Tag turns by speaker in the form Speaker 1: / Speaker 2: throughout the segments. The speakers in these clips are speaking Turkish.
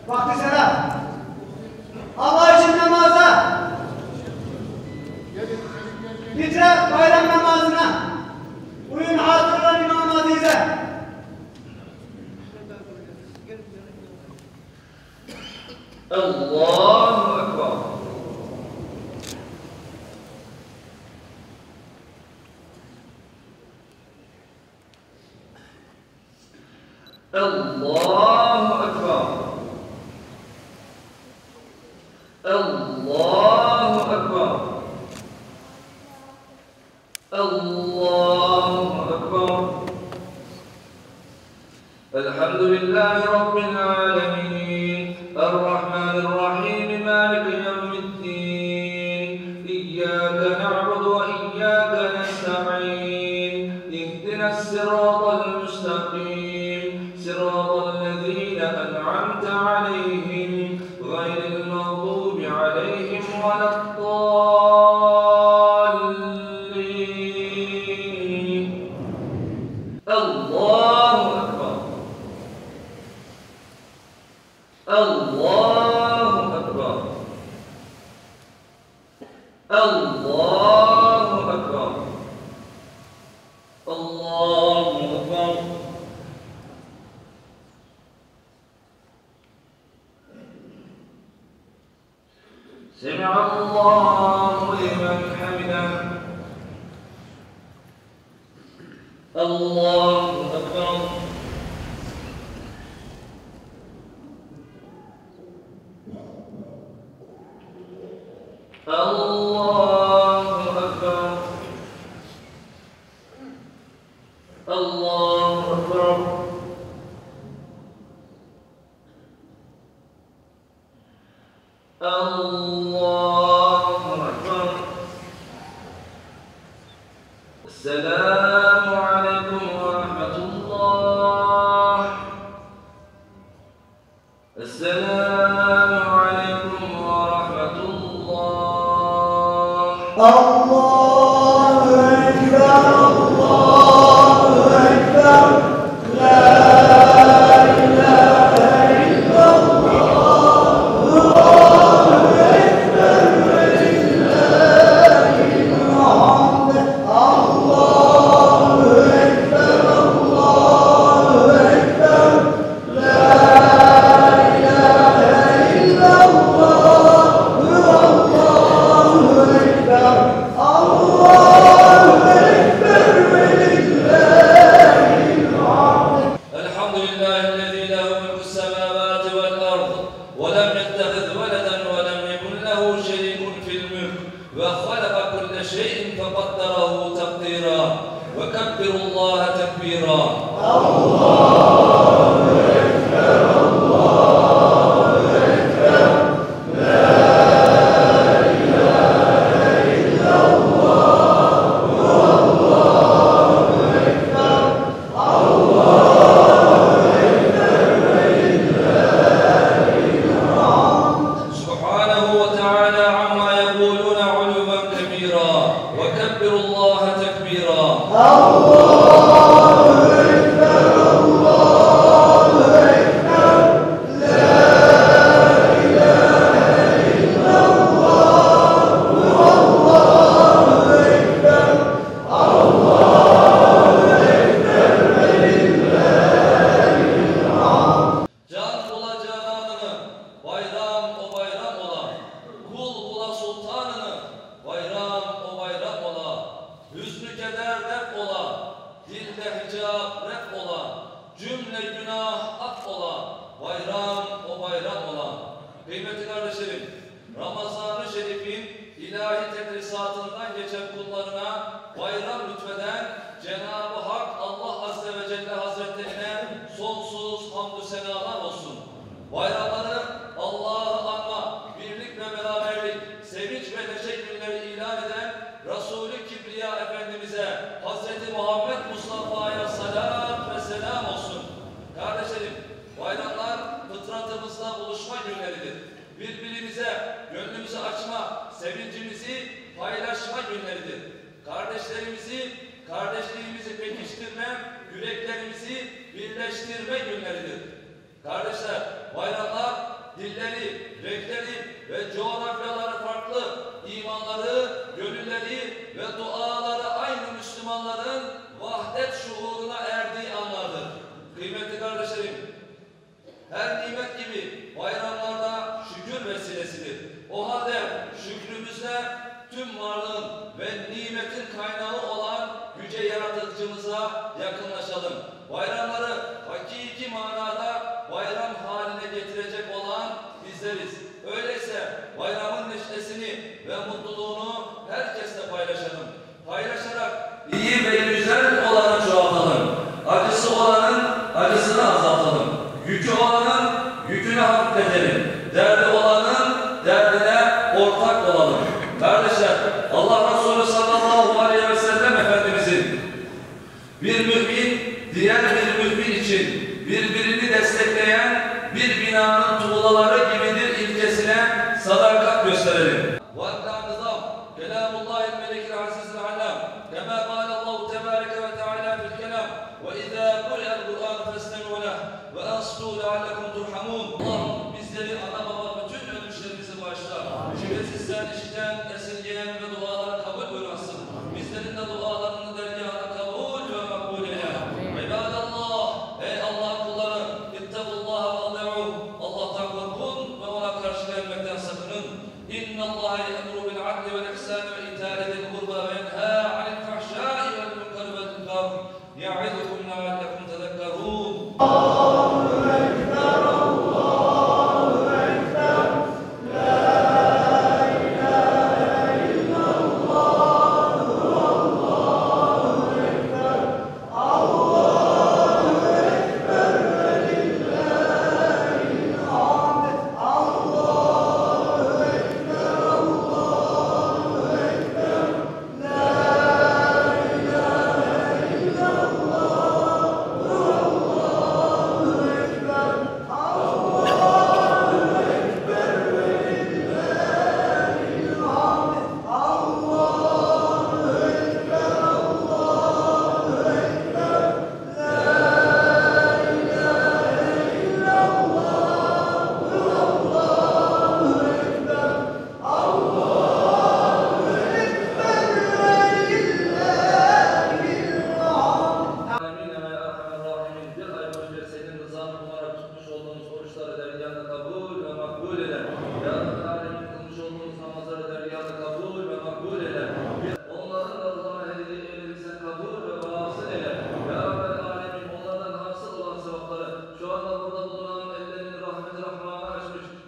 Speaker 1: Vakti selam. Allah için namaza. Bitire bayram namazına. Uyun hatırlar İmam Aziz'e.
Speaker 2: Allahu Ekber. Allahu Ekber. Allahu Ekber. Allahu Ekber. Elhamdülillahi Rabbil alemin. Errahmanirrahim. Maliki yevmiddin. İyyâke na'budu ve iyyâke nesta'in. İhdinas-sirâtal müstakîm. صراط الذين أنعمت عليهم غير المغضوب عليهم ولا الضالين. الله أكبر. الله أكبر. الله أكبر. الله أكبر. سمع الله لمن حمده. الله أكبر. الله أكبر. الله أكبر. الله أكبر. السلام عليكم ورحمة الله. السلام عليكم ورحمة الله.
Speaker 1: الله أكبر. الله أكبر. لا إله إلا الله.
Speaker 2: وخلق كل شيء فقدره تقديرا وكبروا الله تكبيرا. الله أكبر. الله أكبر. لا إله إلا الله. الله أكبر. الله أكبر ولله الحمد. سبحانه وتعالى عما يقولون علوا كبيرا وكبروا الله تكبيرا. Can bula cananını, bayram o bayram ola. Kul bula sultanını, bayram o bayram ola. Hüznü keder def ola, dilde hicab ref ola. Cümle günah af ola, bayram o bayram ola. Kıymetli kardeşlerim, Ramazan-ı Şerif'in ilahi tedrisatından geçen kullarına bayram lütfeden Cenab-ı Hak Allah Azze ve Celle Hazretlerine sonsuz hamdü senalar olsun. Bayramları Allah'ı anma, birlik ve beraberlik, sevinç ve neşe günleri ilan eden Resulü Kibriya Efendimiz'e, Hazreti Muhammed Mustafa'ya salat ve selam olsun. Kardeşlerim, bayramlar fıtratımızla buluşma günleridir. Birbirimize gönlümüzü açma, sevincimizi paylaşma günleridir. Kardeşliğimizi pekiştirme, yüreklerimizi birleştirme günleridir. Kardeşler, bayramlar dilleri, renkleri ve coğrafyaları farklı, imanları, gönülleri ve duaları aynı Müslümanların vahdet şuuruna erdiği anlardır. Kıymetli kardeşlerim, her nimet gibi bayramlarda şükür vesilesidir. O halde şükrümüzle tüm varlığın ve nimetin kaynağı olan yüce yaratıcımıza yakınlaşalım. Bayramları hakiki manada bayram haline getirecek olan bizleriz. Öyleyse bayramın neşesini ve mutluluğunu herkesle paylaşalım. Paylaşarak iyi ve güzel olanı çoğaltalım. Acısı olanın acısını azaltalım. Yükü olanın yükünü hafifletelim. Derdi olanın derdine ortak olalım. Kardeşler, Allah Resulü sallallahu aleyhi ve sellem Efendimizin bir mümin diğer bir mümin için birbirini destekleyen bir binanın tuğlaları gibidir ilkesine sadakat gösterelim. وَاَبْلَعْ نِظَامْ كَلَامُ اللّٰهِ الْمَلِكِ الْعَزِيزِ الْعَلَّامِ كَمَا قَالَ اللّٰهُ تَبَارَكَ وَتَعَالَى فِي الْكَلَامِ وَاِذَا قُرِئَ الْقُرْآنُ فَاسْتَمِعُوا لَهُ وَأَنصِتُوا لَعَلَّكُمْ تُرْحَمُونَ. Allah'ım bizleri ana baba bütün ölmüşlerimizi bağışla. Şüphesizsen işiten, esirgeyen ve duaları kabul buyurasın. Bizlerin de dualarını dergâhına kabul ve makbul eyle. İbadallah, ey Allah'ın kulları, ittakullaha ve ati'ûh. Allah'tan korkun ve ona karşı gelmekten sakının. İnnallâhe ye'muru bil adli vel ihsâni ve itâ'i zil kurba ve yenhâ anil fahşâi vel munkari vel bagî. Ya'idukum leallekum tezekkerûn.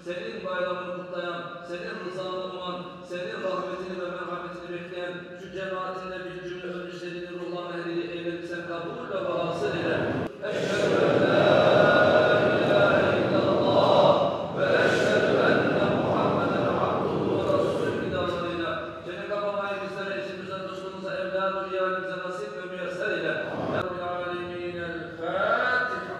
Speaker 2: Senin bayramını kutlayan, senin rızanı uman, senin rahmetini ve merhametini bekleyen şu cemaatinle bir cümle ölmüşlerini ruhlarına hediye eyledik, sen kabul ve vasıl eyle. Eşhedü en la ilahe illallah ve eşhedü enne Muhammeden abduhu ve resulü idamlarıyla seni kapamayı bizlere, eşimizden, dostumuza, evladı, iyalimize nasip ve müyesser eyle. Rabbil alemin el-Fatiha.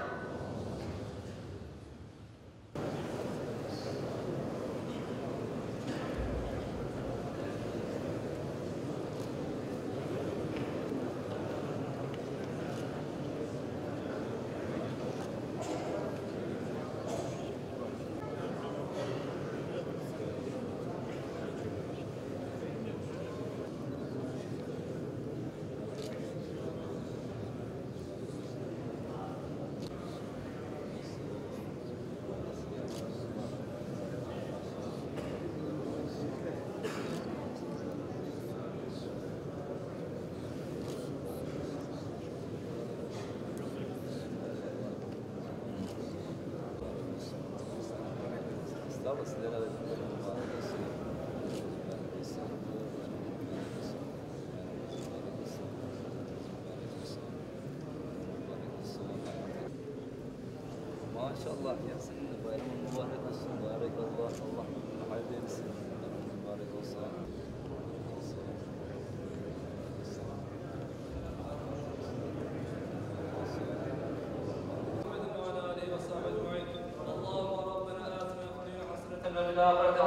Speaker 3: Maşallah ya, senin de bayramın mübarek olsun. Mübarek Allah, Allah hayırlı eylesin. Mübarek olsun.
Speaker 2: اللهم ربنا آتنا في الدنيا حسنة وفي الآخرة